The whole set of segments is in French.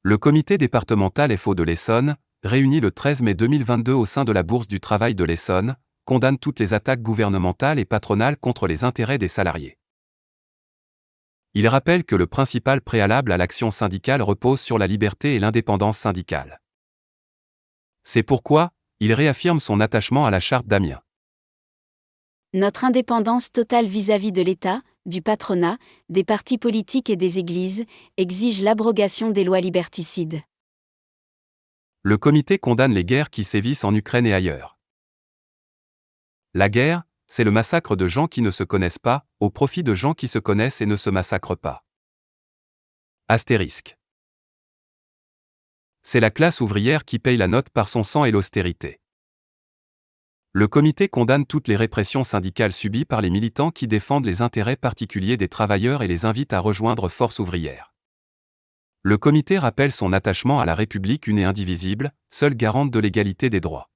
Le comité départemental FO de l'Essonne, réuni le 13 mai 2022 au sein de la Bourse du Travail de l'Essonne, condamne toutes les attaques gouvernementales et patronales contre les intérêts des salariés. Il rappelle que le principal préalable à l'action syndicale repose sur la liberté et l'indépendance syndicale. C'est pourquoi, il réaffirme son attachement à la charte d'Amiens. Notre indépendance totale vis-à-vis de l'État, du patronat, des partis politiques et des églises, exige l'abrogation des lois liberticides. Le comité condamne les guerres qui sévissent en Ukraine et ailleurs. La guerre, c'est le massacre de gens qui ne se connaissent pas, au profit de gens qui se connaissent et ne se massacrent pas. Astérisque. C'est la classe ouvrière qui paye la note par son sang et l'austérité. Le comité condamne toutes les répressions syndicales subies par les militants qui défendent les intérêts particuliers des travailleurs et les invite à rejoindre Force ouvrière. Le comité rappelle son attachement à la République une et indivisible, seule garante de l'égalité des droits.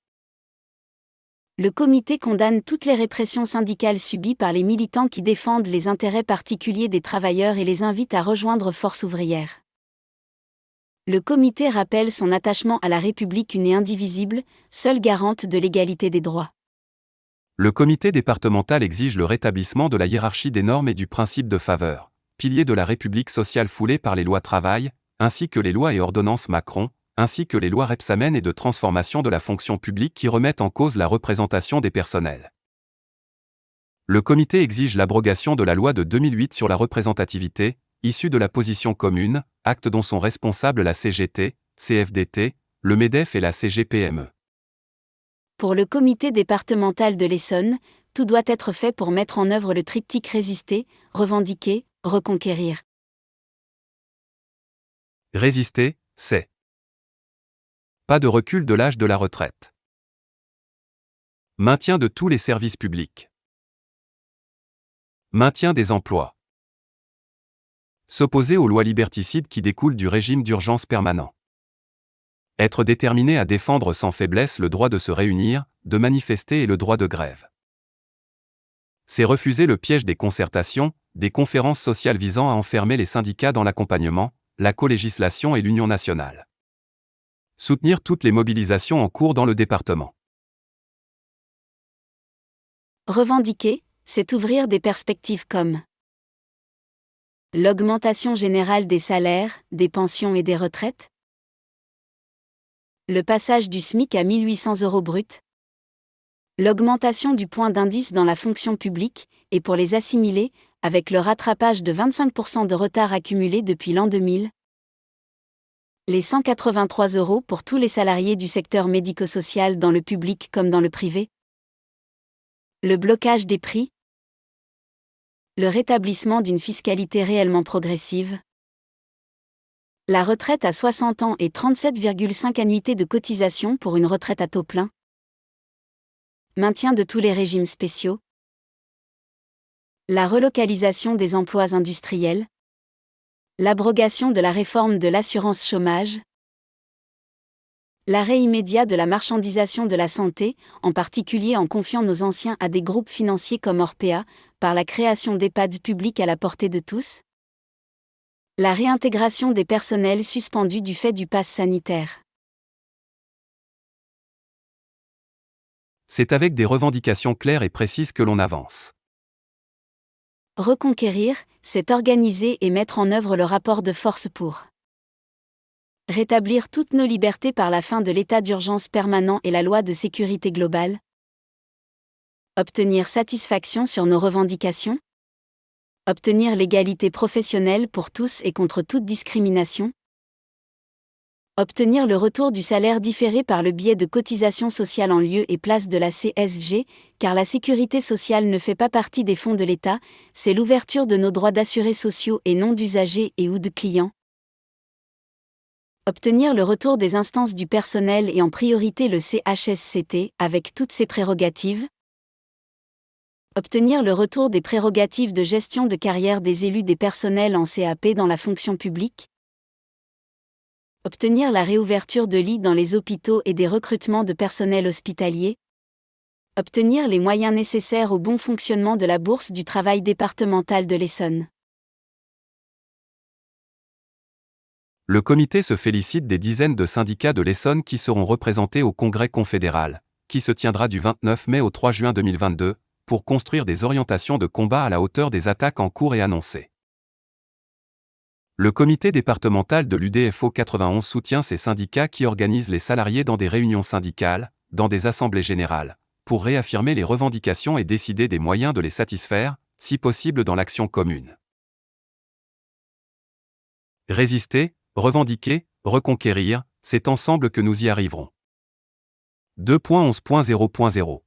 Le comité condamne toutes les répressions syndicales subies par les militants qui défendent les intérêts particuliers des travailleurs et les invite à rejoindre Force ouvrière. Le comité rappelle son attachement à la République une et indivisible, seule garante de l'égalité des droits. Le comité départemental exige le rétablissement de la hiérarchie des normes et du principe de faveur, pilier de la République sociale foulée par les lois travail, ainsi que les lois et ordonnances Macron, ainsi que les lois Rebsamen et de transformation de la fonction publique qui remettent en cause la représentation des personnels. Le comité exige l'abrogation de la loi de 2008 sur la représentativité, issue de la position commune, acte dont sont responsables la CGT, CFDT, le MEDEF et la CGPME. Pour le comité départemental de l'Essonne, tout doit être fait pour mettre en œuvre le triptyque résister, revendiquer, reconquérir. Résister, c'est pas de recul de l'âge de la retraite. Maintien de tous les services publics. Maintien des emplois. S'opposer aux lois liberticides qui découlent du régime d'urgence permanent. Être déterminé à défendre sans faiblesse le droit de se réunir, de manifester et le droit de grève. C'est refuser le piège des concertations, des conférences sociales visant à enfermer les syndicats dans l'accompagnement, la colégislation et l'union nationale. Soutenir toutes les mobilisations en cours dans le département. Revendiquer, c'est ouvrir des perspectives comme l'augmentation générale des salaires, des pensions et des retraites, le passage du SMIC à 1 800 € brut, l'augmentation du point d'indice dans la fonction publique, et pour les assimilés, avec le rattrapage de 25% de retard accumulé depuis l'an 2000, les 183 € pour tous les salariés du secteur médico-social dans le public comme dans le privé, le blocage des prix, le rétablissement d'une fiscalité réellement progressive, la retraite à 60 ans et 37,5 annuités de cotisation pour une retraite à taux plein, maintien de tous les régimes spéciaux, la relocalisation des emplois industriels, l'abrogation de la réforme de l'assurance chômage, l'arrêt immédiat de la marchandisation de la santé, en particulier en confiant nos anciens à des groupes financiers comme Orpea, par la création d'EHPAD publics à la portée de tous, la réintégration des personnels suspendus du fait du pass sanitaire. C'est avec des revendications claires et précises que l'on avance. Reconquérir, c'est organiser et mettre en œuvre le rapport de force pour rétablir toutes nos libertés par la fin de l'état d'urgence permanent et la loi de sécurité globale, obtenir satisfaction sur nos revendications, obtenir l'égalité professionnelle pour tous et contre toute discrimination, obtenir le retour du salaire différé par le biais de cotisations sociales en lieu et place de la CSG, car la sécurité sociale ne fait pas partie des fonds de l'État, c'est l'ouverture de nos droits d'assurés sociaux et non d'usagers et ou de clients. Obtenir le retour des instances du personnel et en priorité le CHSCT, avec toutes ses prérogatives. Obtenir le retour des prérogatives de gestion de carrière des élus des personnels en CAP dans la fonction publique. Obtenir la réouverture de lits dans les hôpitaux et des recrutements de personnel hospitalier. Obtenir les moyens nécessaires au bon fonctionnement de la Bourse du Travail départementale de l'Essonne. Le comité se félicite des dizaines de syndicats de l'Essonne qui seront représentés au Congrès confédéral, qui se tiendra du 29 mai au 3 juin 2022, pour construire des orientations de combat à la hauteur des attaques en cours et annoncées. Le comité départemental de l'UDFO 91 soutient ces syndicats qui organisent les salariés dans des réunions syndicales, dans des assemblées générales, pour réaffirmer les revendications et décider des moyens de les satisfaire, si possible dans l'action commune. Résister, revendiquer, reconquérir, c'est ensemble que nous y arriverons. 2.11.0.0